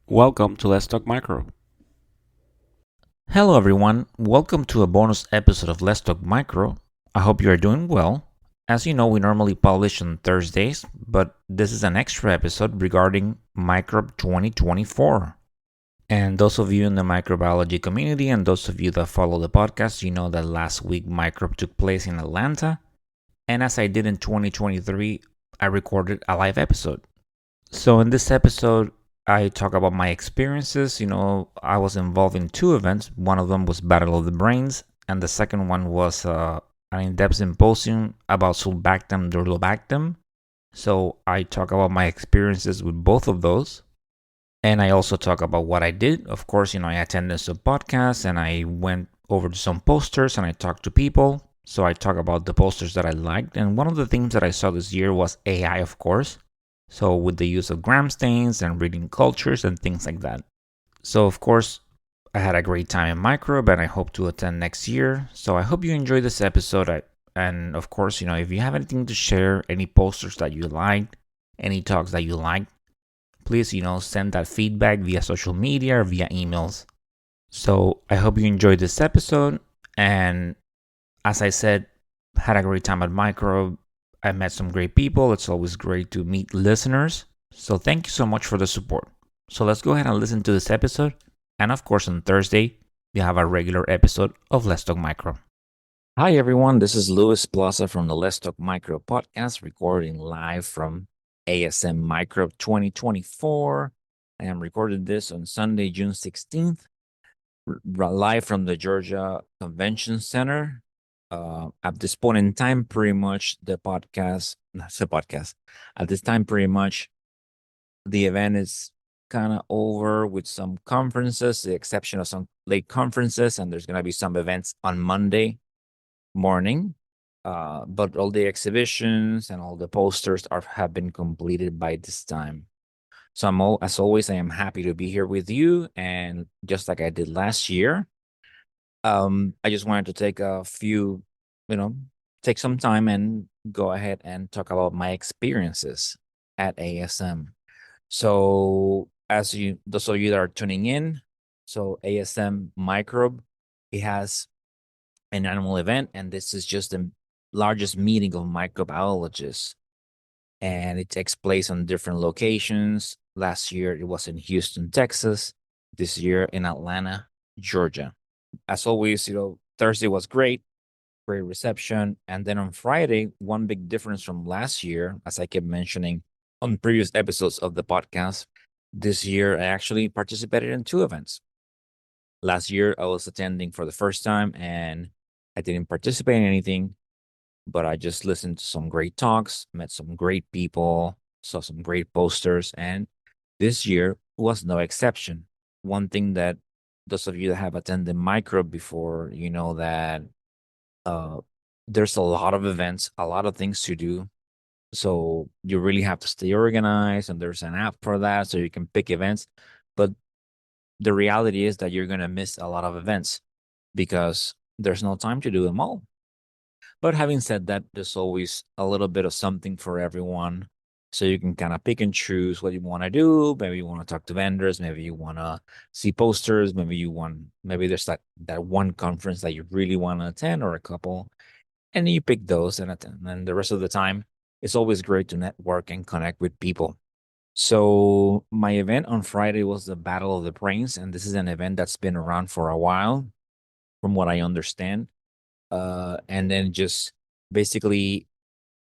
Welcome to Let's Talk Micro. Hello, everyone. Welcome to a bonus episode of Let's Talk Micro. I hope you are doing well. As you know, we normally publish on Thursdays, but this is an extra episode regarding Microbe 2024. And those of you in the microbiology community and those of you that follow the podcast, you know that last week Microbe took place in Atlanta. And as I did in 2023, I recorded a live episode. So in this episode, I talk about my experiences. I was involved in two events. One of them was Battle of the Brains, and the second one was an in-depth symposium about sulbactam durlobactam. So I talk about my experiences with both of those, and I also talk about what I did. Of course, I attended some podcasts, and I went over to some posters, and I talked to people. So I talk about the posters that I liked, and one of the things that I saw this year was AI, of course. So, with the use of gram stains and reading cultures and things like that. So, of course, I had a great time in Microbe and I hope to attend next year. So, I hope you enjoyed this episode. And of course, if you have anything to share, any posters that you liked, any talks that you liked, please, send that feedback via social media or via emails. So, I hope you enjoyed this episode. And as I said, had a great time at Microbe. I met some great people. It's always great to meet listeners. So thank you so much for the support. So let's go ahead and listen to this episode. And of course, on Thursday, we have a regular episode of Let's Talk Micro. Hi, everyone. This is Luis Plaza from the Let's Talk Micro podcast, recording live from ASM Microbe 2024. I am recording this on Sunday, June 16th, live from the Georgia Convention Center. At this point in time, pretty much not the podcast. At this time, pretty much the event is kind of over with some conferences, the exception of some late conferences, and there's going to be some events on Monday morning. But all the exhibitions and all the posters have been completed by this time. So as always, I am happy to be here with you, and just like I did last year, I just wanted to take a few, you know, take some time and go ahead and talk about my experiences at ASM. So, those of you that are tuning in, so ASM Microbe, it has an annual event, and this is just the largest meeting of microbiologists, and it takes place on different locations. Last year, it was in Houston, Texas. This year in Atlanta, Georgia. As always, Thursday was great reception. And then on Friday, one big difference from last year, as I kept mentioning on previous episodes of the podcast, this year I actually participated in two events. Last year, I was attending for the first time and I didn't participate in anything, but I just listened to some great talks, met some great people, saw some great posters, and this year was no exception. One thing that those of you that have attended Micro before, you know that uh, there's a lot of events, a lot of things to do. So you really have to stay organized, and there's an app for that, so you can pick events. But the reality is that you're gonna miss a lot of events because there's no time to do them all. But having said that, there's always a little bit of something for everyone. So you can kind of pick and choose what you want to do. Maybe you want to talk to vendors. Maybe you want to see posters. Maybe there's that one conference that you really want to attend or a couple. And you pick those and attend. And the rest of the time, it's always great to network and connect with people. So my event on Friday was the Battle of the Brains. And this is an event that's been around for a while, from what I understand. And then just basically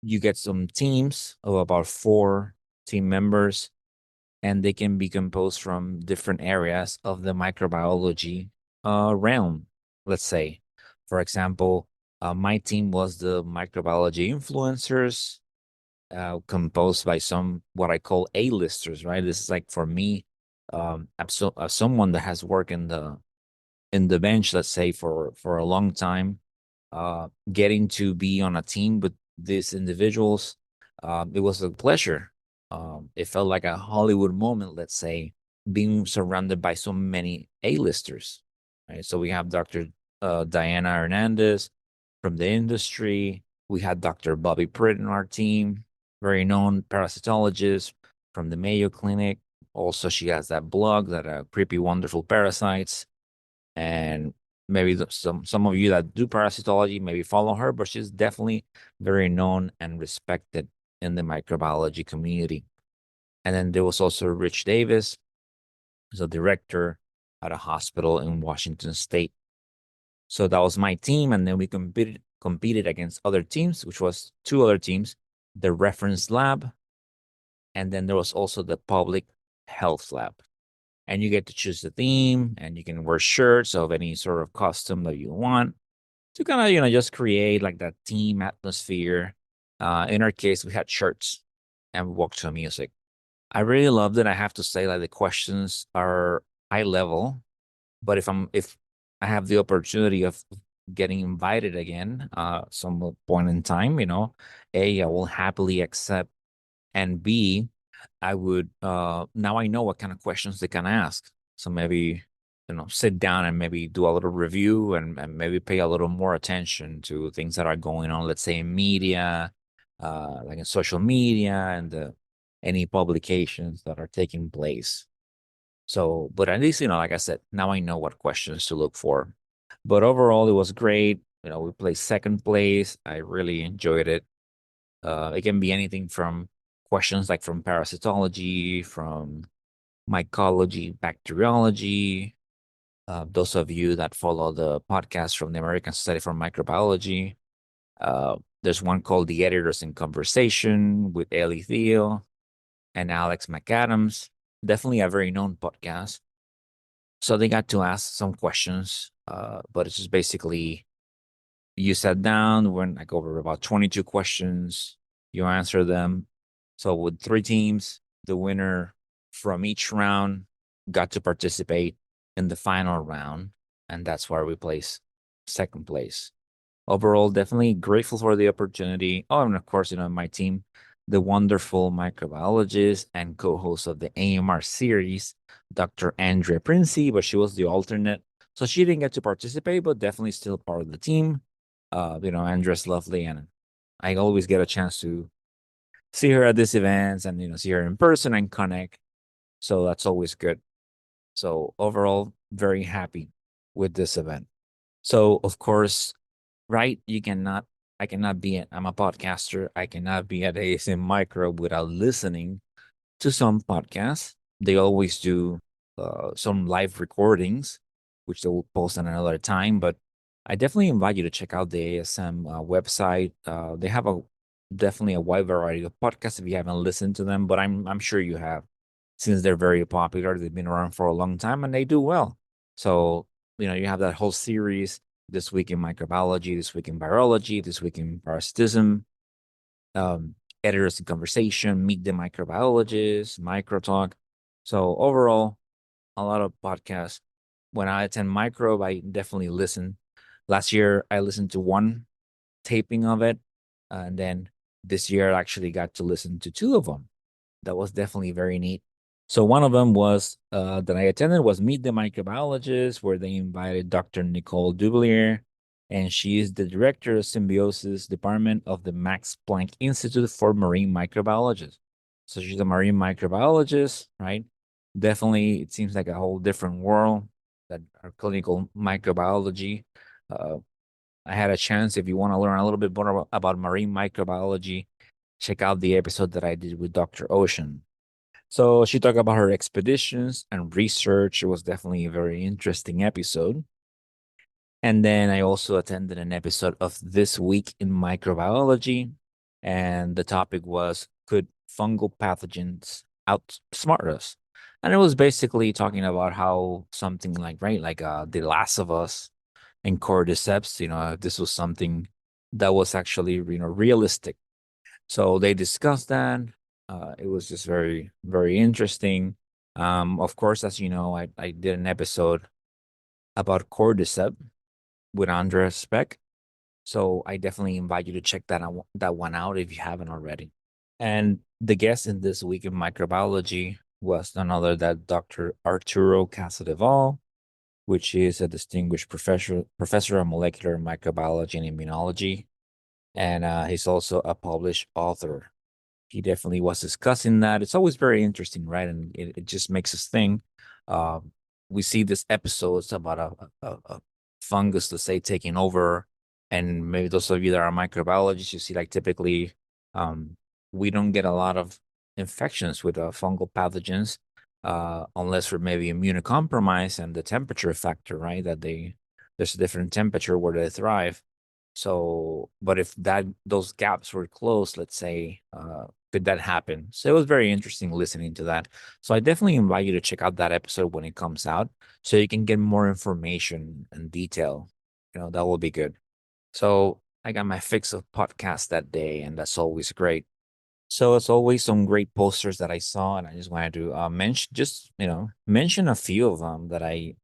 you get some teams of about 4 team members, and they can be composed from different areas of the microbiology realm. Let's say, for example, my team was the microbiology influencers, composed by some what I call A-listers. Right, this is like for me, someone that has worked in the bench, let's say for a long time, getting to be on a team with these individuals, it was a pleasure. It felt like a Hollywood moment, let's say, being surrounded by so many A-listers. Right? So we have Dr. Diana Hernandez from the industry. We had Dr. Bobby Pritt in our team, very known parasitologist from the Mayo Clinic. Also, she has that blog that creepy, wonderful parasites, and maybe some of you that do parasitology maybe follow her, but she's definitely very known and respected in the microbiology community. And then there was also Rich Davis, who's a director at a hospital in Washington State. So that was my team, and then we competed against other teams, which was two other teams, the reference lab, and then there was also the public health lab. And you get to choose the theme, and you can wear shirts of any sort of costume that you want to kind of just create like that team atmosphere. In our case, we had shirts and we walked to music. I really loved it. I have to say, like the questions are high level, but if I have the opportunity of getting invited again, some point in time, A, I will happily accept, and B, I would now I know what kind of questions they can ask. So maybe, sit down and maybe do a little review, and maybe pay a little more attention to things that are going on, let's say in media, like in social media and any publications that are taking place. So, but at least, like I said, now I know what questions to look for. But overall, it was great. We placed second place. I really enjoyed it. It can be anything from questions like from parasitology, from mycology, bacteriology. Those of you that follow the podcast from the American Society for Microbiology, there's one called The Editors in Conversation with Ellie Thiel and Alex McAdams. Definitely a very known podcast. So they got to ask some questions, but it's just basically you sat down, went like over about 22 questions, you answer them. So with three teams, the winner from each round got to participate in the final round, and that's where we place second place. Overall, definitely grateful for the opportunity. Oh, and of course, my team, the wonderful microbiologist and co-host of the AMR series, Dr. Andrea Princey, but she was the alternate. So she didn't get to participate, but definitely still part of the team. Andrea's lovely, and I always get a chance to see her at these events and see her in person and connect. So that's always good. So overall, very happy with this event. So of course, right? I cannot I'm a podcaster. I cannot be at ASM Microbe without listening to some podcasts. They always do some live recordings, which they will post on another time. But I definitely invite you to check out the ASM website. They have definitely a wide variety of podcasts if you haven't listened to them, but I'm sure you have, since they're very popular. They've been around for a long time and they do well. So you have that whole series: This Week in Microbiology, This Week in Virology, This Week in Parasitism, um, Editors in Conversation, Meet the Microbiologist, Micro Talk. So overall, a lot of podcasts. When I attend Microbe, I definitely listen. Last year, I listened to one taping of it, and then this year, I actually got to listen to two of them. That was definitely very neat. So one of them was that I attended was Meet the Microbiologist, where they invited Dr. Nicole Dublier, and she is the director of Symbiosis Department of the Max Planck Institute for Marine Microbiologists. So she's a marine microbiologist, right? Definitely, it seems like a whole different world that our clinical microbiology. Uh, I had a chance, if you want to learn a little bit more about marine microbiology, check out the episode that I did with Dr. Ocean. So she talked about her expeditions and research. It was definitely a very interesting episode. And then I also attended an episode of This Week in Microbiology. And the topic was, could fungal pathogens outsmart us? And it was basically talking about how something like, right, like The Last of Us and cordyceps, this was something that was actually, realistic. So they discussed that. It was just very, very interesting. Of course, as you know, I did an episode about cordyceps with Andrea Speck. So I definitely invite you to check that one out if you haven't already. And the guest in This Week in Microbiology was none other than Dr. Arturo Casadeval, which is a distinguished professor of molecular microbiology and immunology. And he's also a published author. he definitely was discussing that. It's always very interesting, right? And it just makes us think. Um, we see this episodes about a fungus, let's say, taking over, and maybe those of you that are microbiologists, you see like typically um, we don't get a lot of infections with fungal pathogens unless we're maybe immunocompromised and the temperature factor, right? That there's a different temperature where they thrive. So, but if that those gaps were closed, let's say, could that happen? So it was very interesting listening to that. So I definitely invite you to check out that episode when it comes out, so you can get more information and detail. That will be good. So I got my fix of podcasts that day, and that's always great. So as always, some great posters that I saw, and I just wanted to mention, just mention a few of them that I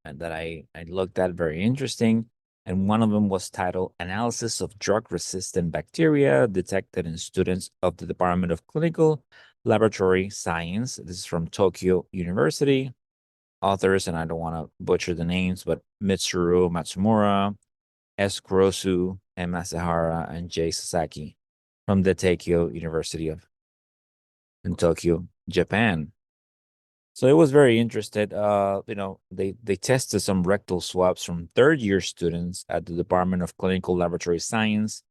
looked at very interesting. And one of them was titled "Analysis of Drug-Resistant Bacteria Detected in Students of the Department of Clinical Laboratory Science." This is from Tokyo University. Authors, and I don't want to butcher the names, but Mitsuru Matsumura, S. Kurosu, M. Asahara, and J. Sasaki from the Tokyo University of in Tokyo, Japan. So it was very interested. They tested some rectal swabs from third-year students at the Department of Clinical Laboratory Science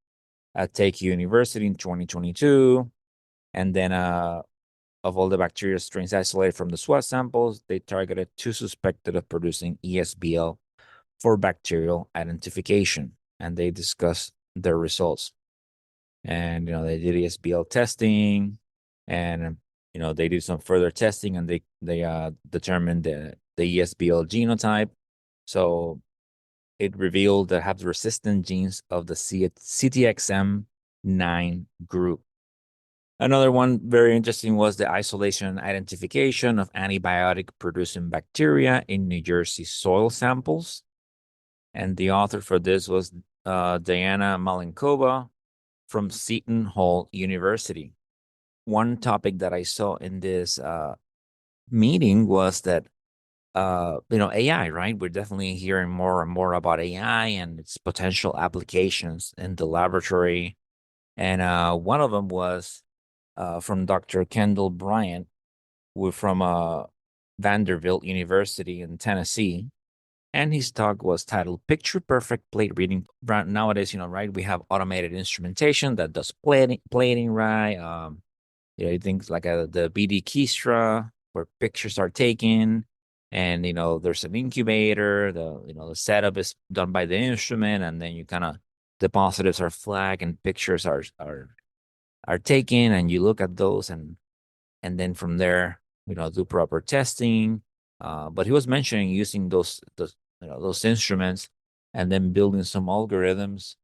at Tokyo University in 2022. And then of all the bacteria strains isolated from the swab samples, they targeted two suspected of producing ESBL for bacterial identification. And they discussed their results. And they did ESBL testing, and they did some further testing, and they determined the ESBL genotype. So it revealed that have the resistant genes of the CTXM9 group. Another one very interesting was the isolation and identification of antibiotic producing bacteria in New Jersey soil samples. And the author for this was Diana Malenkova from Seton Hall University. One topic that I saw in this meeting was that AI, right? We're definitely hearing more and more about AI and its potential applications in the laboratory. And one of them was from Dr. Kendall Bryant, from Vanderbilt University in Tennessee. And his talk was titled "Picture Perfect Plate Reading." Nowadays, right, we have automated instrumentation that does plating, right? Things like the BD Keystra, where pictures are taken, and there's an incubator. The setup is done by the instrument, and then you kind of the positives are flagged and pictures are taken, and you look at those, and then from there, do proper testing. But he was mentioning using those instruments, and then building some algorithms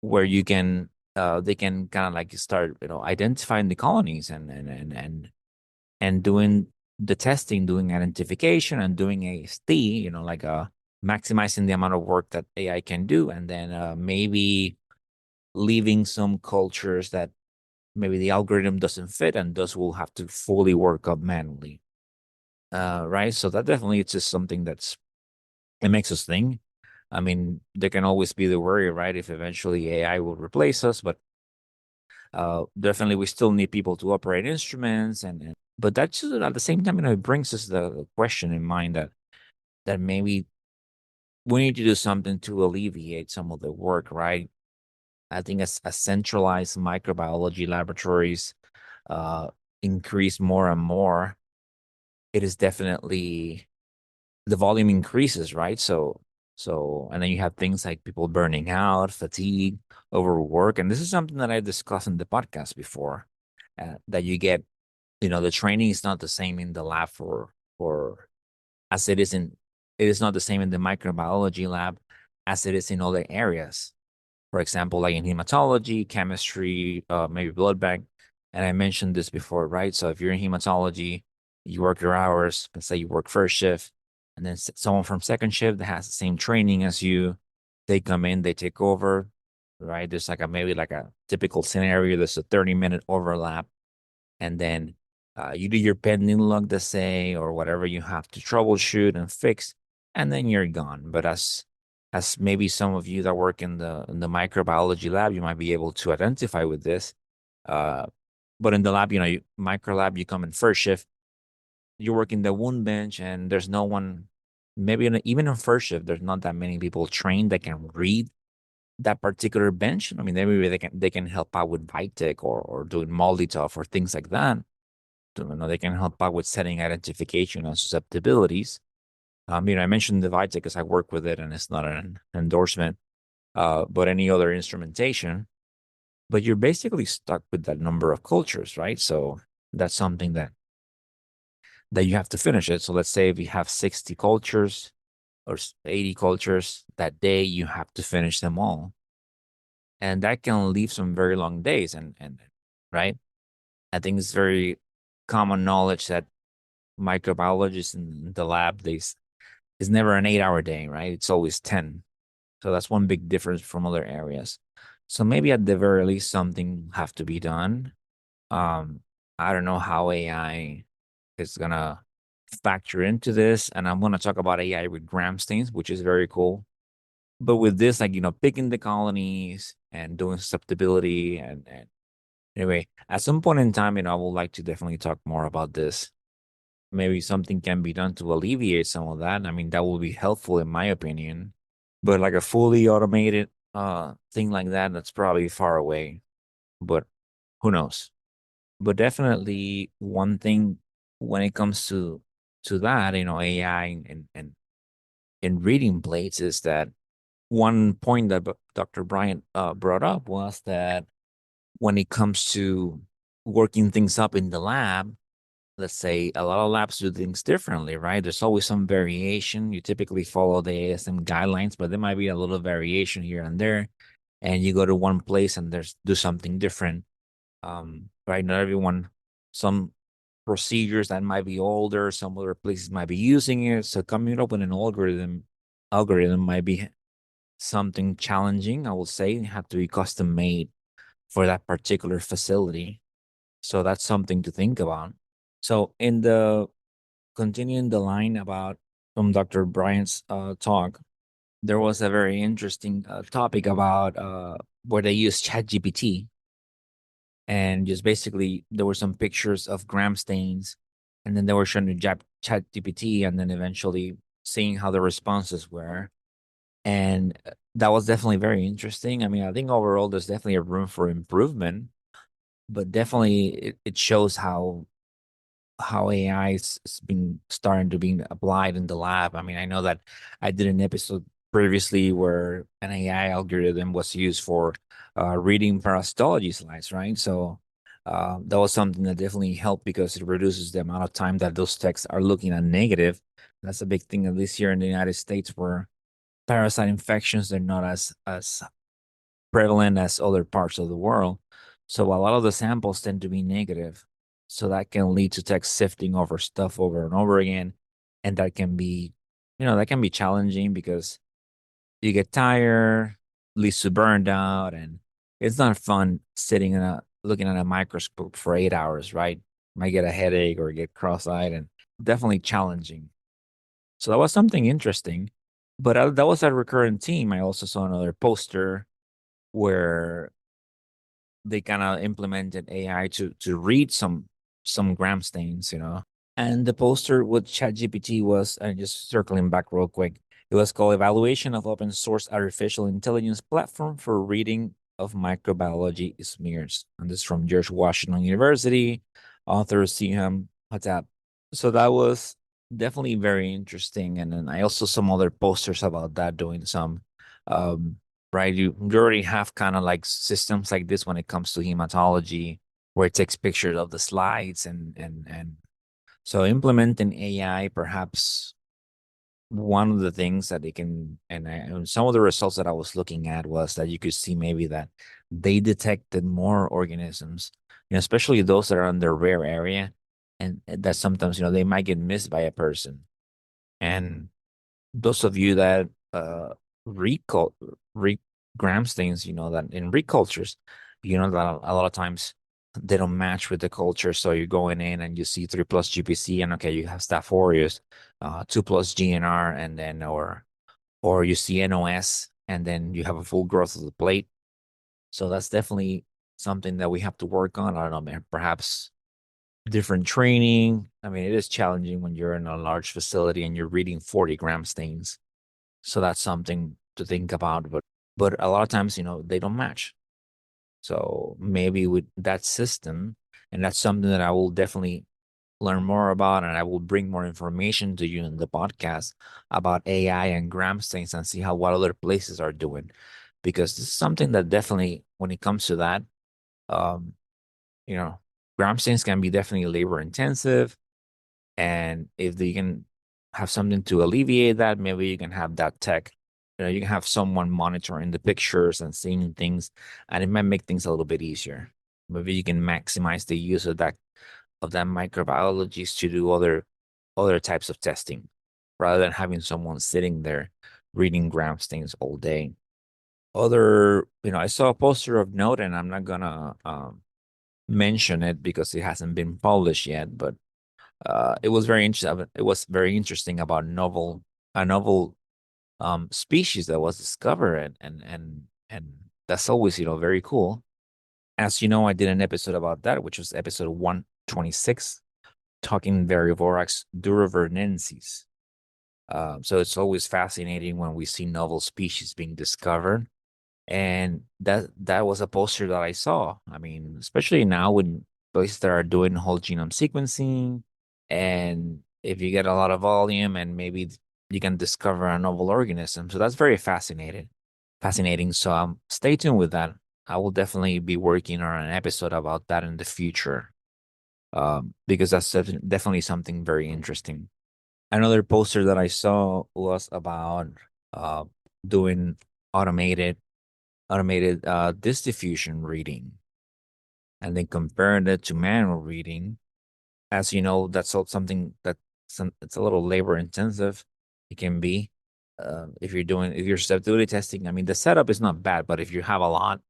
where they can kind of like start identifying the colonies, and doing the testing, doing identification, and doing AST, like maximizing the amount of work that AI can do, and then maybe leaving some cultures that maybe the algorithm doesn't fit, and thus will have to fully work up manually. Right. So that definitely it's just something it makes us think. I mean, there can always be the worry, right? If eventually AI will replace us, but definitely we still need people to operate instruments, but that's just at the same time, it brings us the question in mind that maybe we need to do something to alleviate some of the work, right? I think as centralized microbiology laboratories uh, increase more and more, it is definitely the volume increases, right? So, and then you have things like people burning out, fatigue, overwork, and this is something that I discussed in the podcast before. That you get, the training is not the same in the lab for as it is not the same in the microbiology lab as it is in other areas. For example, like in hematology, chemistry, maybe blood bank. And I mentioned this before, right? So if you're in hematology, you work your hours, let's say you work first shift, and then someone from second shift that has the same training as you, they come in, they take over, right? There's like maybe like a typical scenario, there's a 30-minute overlap, and then you do your pending log, to say, or whatever you have to troubleshoot and fix, and then you're gone. But as maybe some of you that work in the microbiology lab, you might be able to identify with this. Uh, But in the lab, micro lab, you come in first shift, you're working the wound bench, and there's no one. Maybe even in first shift, there's not that many people trained that can read that particular bench. I mean, maybe they can help out with Vitek or doing Molotov or things like that. They can help out with setting identification and susceptibilities. I mentioned the Vitek because I work with it, and it's not an endorsement. But any other instrumentation, but you're basically stuck with that number of cultures, right? So that's something that you have to finish it. So let's say if you have 60 cultures or 80 cultures that day, you have to finish them all. And that can leave some very long days. And right. I think it's very common knowledge that microbiologists in the lab, it's never an 8 hour day, right? It's always 10. So that's one big difference from other areas. So maybe at the very least, something have to be done. Um, I don't know how AI is gonna factor into this, and I'm gonna talk about AI with gram stains, which is very cool. But with this, like picking the colonies and doing susceptibility, and anyway, at some point in time, I would like to definitely talk more about this. Maybe something can be done to alleviate some of that. I mean, that will be helpful in my opinion. But like a fully automated thing like that, that's probably far away. But who knows? But definitely one thing when it comes to that, AI and reading plates is that one point that Dr. Bryant brought up was that when it comes to working things up in the lab, let's say a lot of labs do things differently, right? There's always some variation. You typically follow the ASM guidelines, but there might be a little variation here and there. And you go to one place and there's do something different. Right? Not everyone, some procedures that might be older, some other places might be using it. So coming up with an algorithm might be something challenging, I will say. It have to be custom made for that particular facility. So that's something to think about. So in the continuing the line about from Dr. Bryant's talk, there was a very interesting topic about where they use ChatGPT, and just basically there were some pictures of gram stains, and then they were showing to ChatGPT, and then eventually seeing how the responses were, and that was definitely very interesting. I mean, I think overall there's definitely a room for improvement, but definitely it shows how AI is been starting to be applied in the lab. I mean, I know that I did an episode previously where an AI algorithm was used for reading parasitology slides, right? So that was something that definitely helped because it reduces the amount of time that those texts are looking at negative. That's a big thing, at least here in the United States, where parasite infections are not as prevalent as other parts of the world. So a lot of the samples tend to be negative. So that can lead to text sifting over stuff over and over again. And that can be challenging because you get tired, leads to burned out, and it's not fun sitting looking at a microscope for 8 hours, right? Might get a headache or get cross-eyed, and definitely challenging. So that was something interesting. But that was a recurrent theme. I also saw another poster where they kind of implemented AI to read some gram stains. And the poster with ChatGPT was, just circling back real quick, it was called Evaluation of Open Source Artificial Intelligence Platform for Reading of Microbiology Smears. And this is from George Washington University, author Siham Hattab. So that was definitely very interesting. And then I also some other posters about that doing some um, right? You already have kind of like systems like this when it comes to hematology, where it takes pictures of the slides and so implementing AI, perhaps one of the things that they can, and some of the results that I was looking at was that you could see maybe that they detected more organisms, especially those that are in the rare area, and that sometimes they might get missed by a person, and those of you that recul re gram stains, that in recultures, that a lot of times they don't match with the culture. So you're going in and you see 3+ GPC, and okay, you have Staph aureus, 2+ GNR, and then or you see NOS, and then you have a full growth of the plate. So that's definitely something that we have to work on. I don't know, man, perhaps different training. I mean, it is challenging when you're in a large facility and you're reading 40-gram stains. So that's something to think about. But a lot of times, they don't match. So maybe with that system, and that's something that I will definitely learn more about, and I will bring more information to you in the podcast about AI and gram stains and see how what other places are doing. Because this is something that definitely, when it comes to that, um, you know, gram stains can be definitely labor intensive. And if you can have something to alleviate that, maybe you can have that tech. You can have someone monitoring the pictures and seeing things, and it might make things a little bit easier. Maybe you can maximize the use of that microbiologist to do other types of testing rather than having someone sitting there reading gram stains all day. I saw a poster of note, and I'm not gonna mention it because it hasn't been published yet, but it was very interesting. It was very interesting about a novel species that was discovered, and that's always very cool. As you know, I did an episode about that, which was episode 126, talking Variovorax durovernensis. So it's always fascinating when we see novel species being discovered, and that was a poster that I saw. I mean, especially now when places that are doing whole genome sequencing, and if you get a lot of volume, and maybe you can discover a novel organism. So that's very fascinating. So stay tuned with that. I will definitely be working on an episode about that in the future, because that's definitely something very interesting. Another poster that I saw was about uh, doing automated disk diffusion reading, and then comparing it to manual reading. As you know, that's something that it's a little labor intensive. It can be, if you're susceptibility testing. I mean, the setup is not bad, but if you have a lot,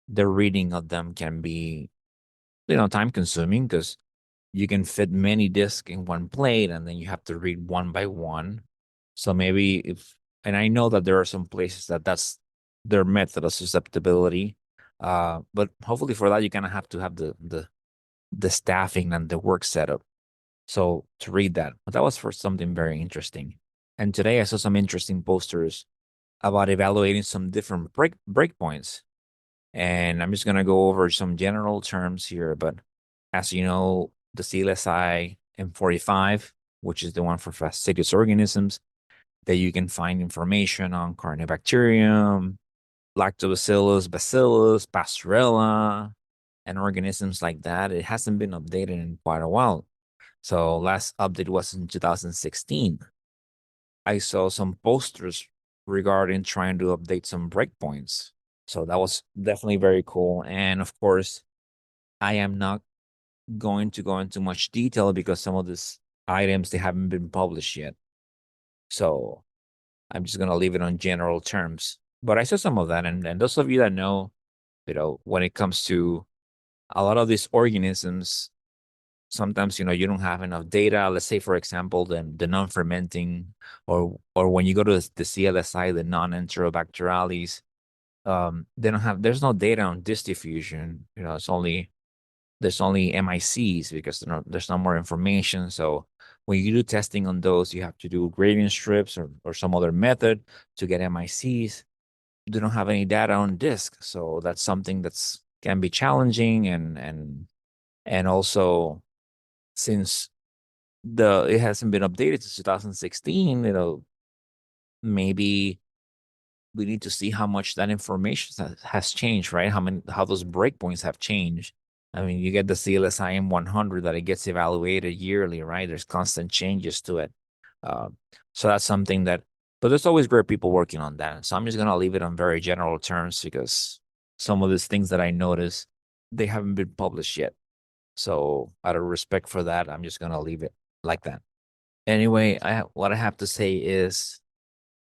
the reading of them can be time consuming because you can fit many discs in one plate, and then you have to read one by one. So maybe and I know that there are some places that's their method of susceptibility. But hopefully for that, you kind of have to have the staffing and the work setup. So to read that, but that was for something very interesting. And today I saw some interesting posters about evaluating some different breakpoints. And I'm just gonna go over some general terms here, but as you know, the CLSI M45, which is the one for fastidious organisms, that you can find information on Corynebacterium, Lactobacillus, Bacillus, Pastorella, and organisms like that. It hasn't been updated in quite a while. So last update was in 2016. I saw some posters regarding trying to update some breakpoints. So that was definitely very cool. And of course, I am not going to go into much detail because some of these items they haven't been published yet. So I'm just gonna leave it on general terms. But I saw some of that, and those of you that know, when it comes to a lot of these organisms, sometimes you don't have enough data. Let's say, for example, the non-fermenting, or when you go to the CLSI, the non-enterobacterialis, they don't have. There's no data on disk diffusion. There's only MICs because there's no more information. So when you do testing on those, you have to do gradient strips or some other method to get MICs. They don't have any data on disk, so that's something that's can be challenging, and also since the it hasn't been updated since 2016, maybe we need to see how much that information has changed, right? How those breakpoints have changed. I mean, you get the CLSIM 100 that it gets evaluated yearly, right? There's constant changes to it. Uh, so that's something but there's always great people working on that. So I'm just gonna leave it on very general terms because some of these things that I notice, they haven't been published yet. So out of respect for that, I'm just gonna leave it like that. Anyway, what I have to say is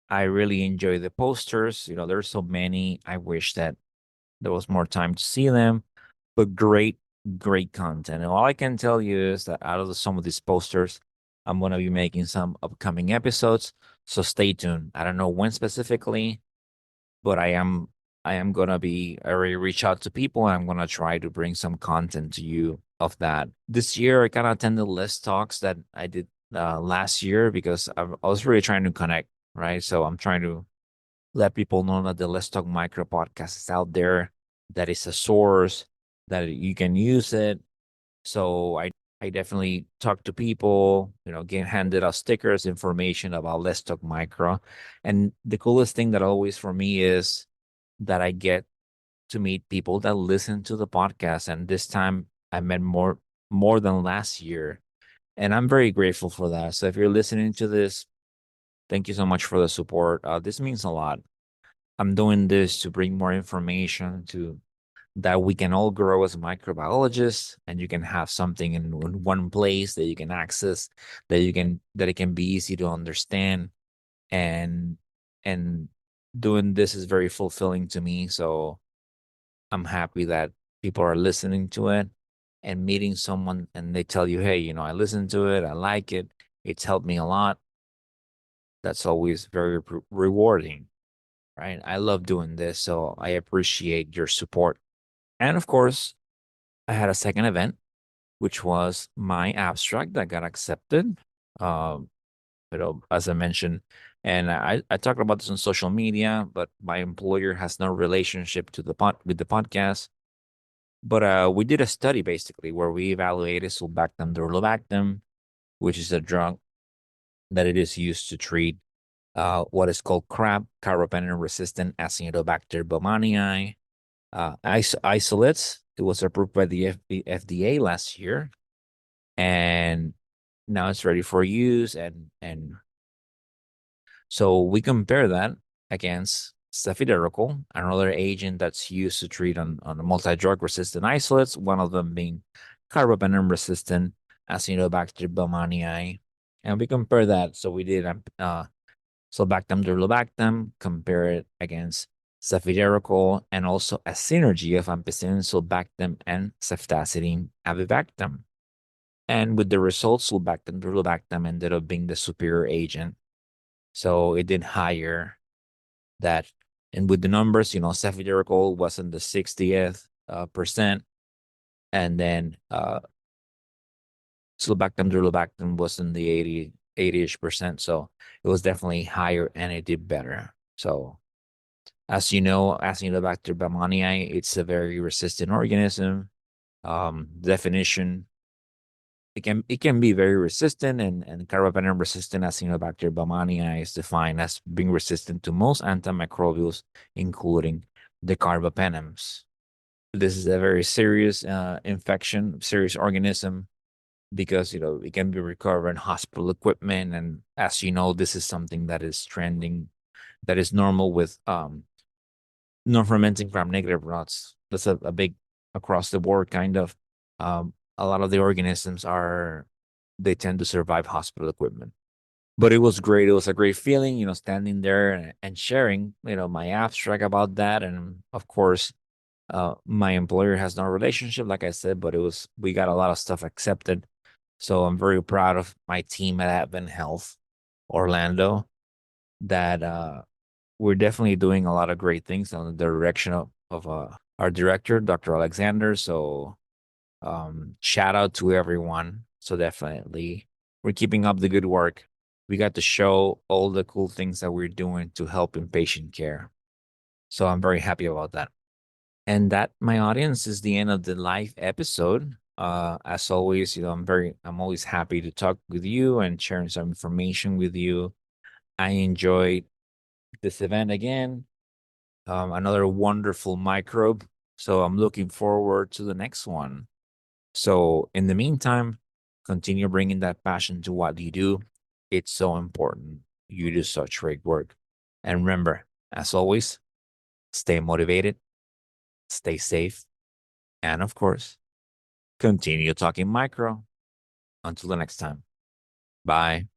I really enjoy the posters. There's so many. I wish that there was more time to see them, but great, great content. And all I can tell you is that out of some of these posters, I'm going to be making some upcoming episodes. So stay tuned. I don't know when specifically, but I am I am gonna be I already reach out to people and I'm gonna try to bring some content to you of that. This year I kind of attended less talks that I did last year because I was really trying to connect, right? So I'm trying to let people know that the Let's Talk Micro podcast is out there, that it's a source, that you can use it. So I definitely talk to people, get handed out stickers, information about Let's Talk Micro. And the coolest thing that always for me is that I get to meet people that listen to the podcast. And this time I met more than last year. And I'm very grateful for that. So if you're listening to this, thank you so much for the support. This means a lot. I'm doing this to bring more information to that we can all grow as microbiologists, and you can have something in one place that you can access, that it can be easy to understand, and and doing this is very fulfilling to me. So I'm happy that people are listening to it and meeting someone and they tell you, hey, I listened to it, I like it, it's helped me a lot. That's always very rewarding, right? I love doing this, so I appreciate your support. And of course, I had a second event, which was my abstract that got accepted. Um, as I mentioned, and I talked about this on social media, but my employer has no relationship to with the podcast. But we did a study basically where we evaluated sulbactam durlobactam, which is a drug that it is used to treat what is called CRAB, carbapenem-resistant Acinetobacter baumannii isolates. It was approved by the FDA last year, and now it's ready for use. And so we compare that against cefiderocol, another agent that's used to treat on multi-drug resistant isolates, one of them being carbapenem-resistant Acinetobacter baumannii. And we compare that. So we did sulbactam durlobactam, compare it against cefiderocol, and also a synergy of ampicillin, sulbactam, and ceftazidime avibactam. And with the results, sulbactam durlobactam ended up being the superior agent. So it did higher that. And with the numbers, cefiderocol was in the 60th percent, and then sulbactam durlobactam was in the 80-ish percent. So it was definitely higher and it did better. So as you know, Acinetobacter baumannii, it's a very resistant organism. Definition, it can be very resistant, and carbapenem resistant Acinetobacter baumannii is defined as being resistant to most antimicrobials, including the carbapenems. This is a very serious infection, serious organism, because it can be recovered in hospital equipment. And as you know, this is something that is trending, that is normal with non-fermenting gram-negative rods. That's a big across the board kind of. A lot of the organisms they tend to survive hospital equipment. But it was great. It was a great feeling, standing there and sharing, my abstract about that. And of course, my employer has no relationship, like I said, but we got a lot of stuff accepted. So I'm very proud of my team at Advent Health Orlando, that we're definitely doing a lot of great things on the direction of our director, Dr. Alexander. So shout out to everyone. So definitely we're keeping up the good work. We got to show all the cool things that we're doing to help in patient care. So I'm very happy about that. And that, my audience, is the end of the live episode. As always, I'm always happy to talk with you and sharing some information with you. I enjoyed this event again. Another wonderful microbe. So I'm looking forward to the next one. So in the meantime, continue bringing that passion to what you do. It's so important. You do such great work. And remember, as always, stay motivated, stay safe, and of course, continue talking micro. Until the next time. Bye.